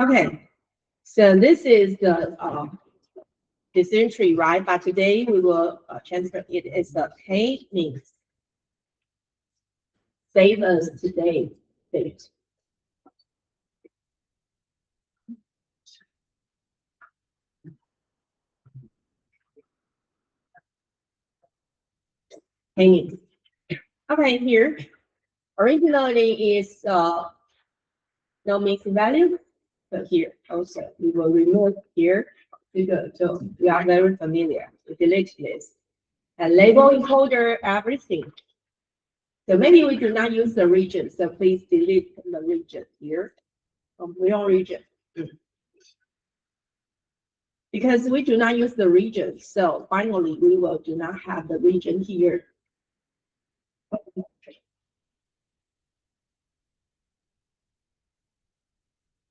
Okay, so this is the decision tree, right? But today we will transfer it as a K means save us today date. K means. Okay, here originally is no mixed value, but here also we will remove here. So we are very familiar. We delete this and label encoder everything. So maybe we do not use the region, so please delete the region here. Real region. Because we do not use the region, so finally we will do not have the region here.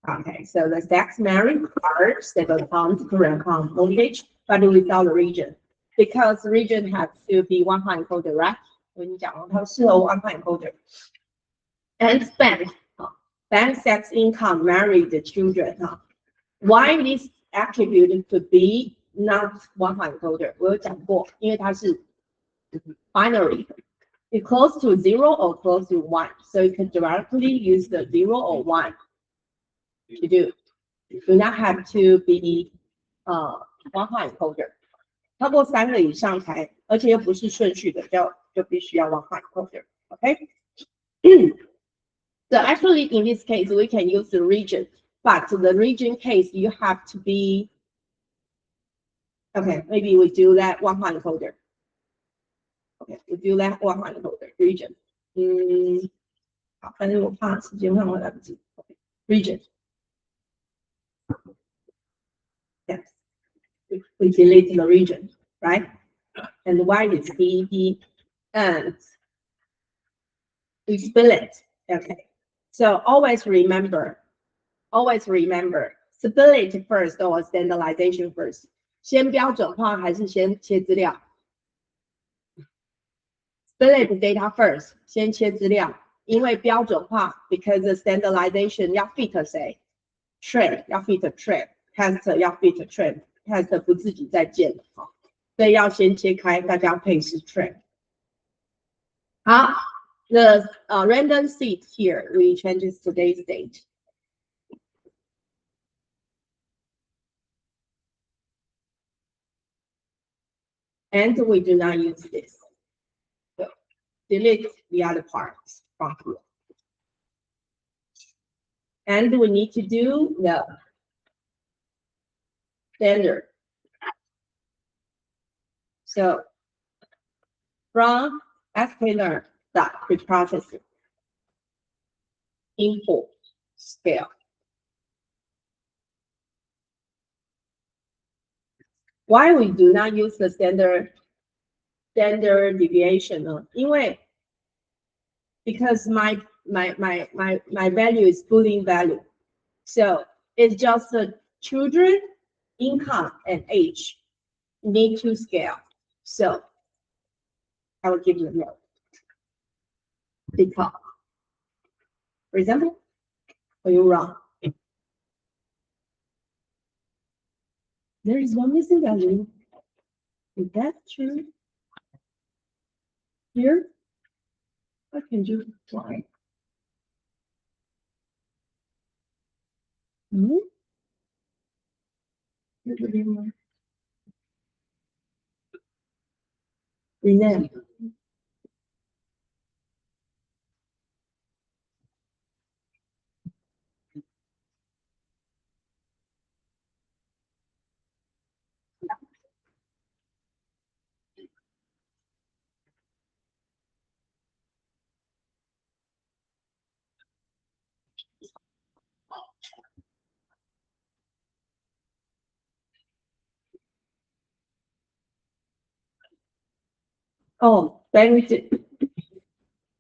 Okay, so the tax merit card, 7 pounds current account voltage, but without the region. Because region has to be one-time encoder, right? 我跟你讲了，它是有 one-time encoder. And bank, bank tax income married the children. Why this attribute to be not one-time encoder? 我有讲过，因为它是 binary. It's close to 0 or close to 1. So you can directly use the 0 or 1 to do. You do not have to be one-time encoder. 超过3个以上才，而且又不是顺序的，就必须要 one-time encoder. Okay? So actually, in this case, we can use the region, but the region case, you have to be, okay, maybe we do that one-time encoder. Okay, we do that one-time encoder region. 好，反正我怕时间上会来不及。Region. Yes, we delete the region, right? And why is PEP? And we split. Okay. So always remember, split first or standardization first. 先标准化还是先切资料 ？Split data first， 先切资料，因为标准化 ，because the standardization 要 fit 谁 ？Trend 要 fit trend，test 要 fit trend，test 不自己再建了，所以要先切开，大家配是 trend。好。The random seed here, we change today's date. And we do not use this. So delete the other parts from here. And we need to do the standard. So from sklearn dot preprocessing import scale. Why we do not use the standard deviation? Because my value is Boolean value, so it's just the children, income, and age need to scale. So I will give you a note. Because, for example, when you run, there is one missing value. Is that true? Here, what can you try? Rename. Oh, bank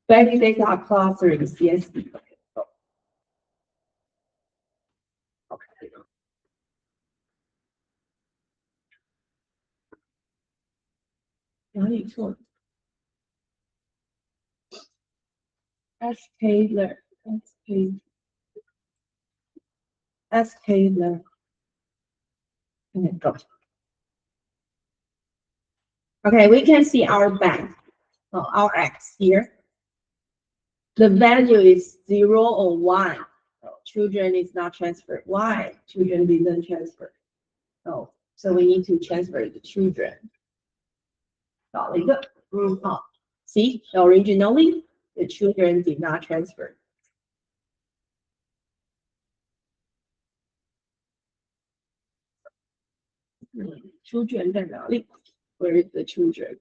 data clustering, CSV. Okay. sklearn SK learn. Okay, go. Okay, we can see our bank, our X here. The value is 0 or 1. So children is not transferred. Why? Children didn't transfer. Oh, so we need to transfer the children. 搞了一个，see, originally the children did not transfer. Children 在哪里? Where is the children?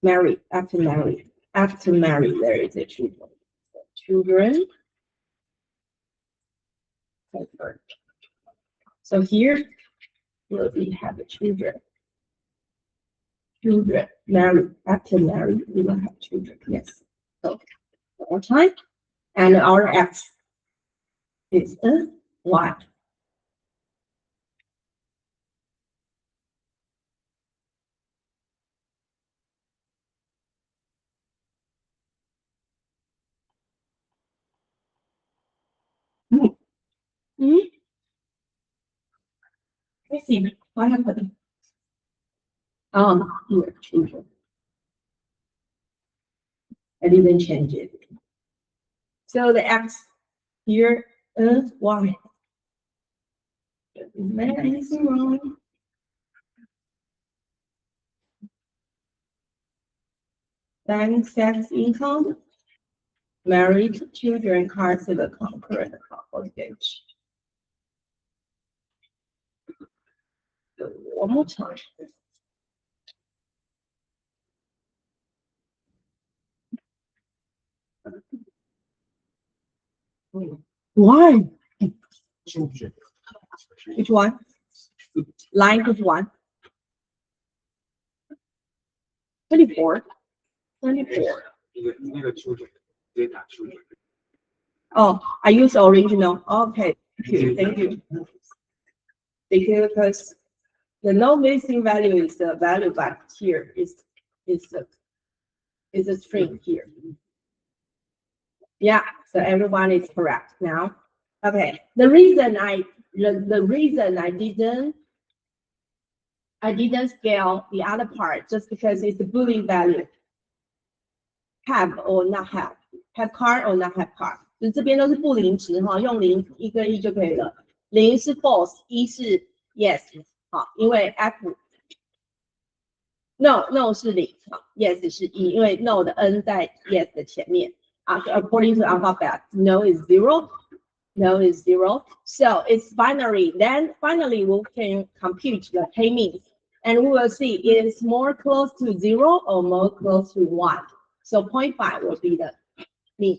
Mary, after Mary, there is a children. Children. Transferred. So here we have the children. Children, Mary, after Mary, we will have children. Yes. Okay. One more time. And our X is a Y. Let's see what happened. Here, children. I didn't change it. So the X here is Y. Is there anything wrong? Bank tax income, married, children, cars, the concurrent mortgage. One more time. Why? Which one? Line which one? 24. 24. Oh, I use original. Okay, thank you. Because the no missing value is the value, but here is a string here. Yeah, so everyone is correct now. Okay, the reason I didn't scale the other part just because it's a Boolean value. Have or not have car or not have car， 就这边都是不零值哈，用0、1跟1就可以了。0是 false， 1是 yes， 好，因为 F no 是0， yes 是1，因为 no 的 n 在 yes 的前面啊。According to alphabet, no is 0. No is 0. So it's binary. Then finally we can compute the k-means. And we will see it is more close to 0 or more close to 1. So 0.5 will be the mean.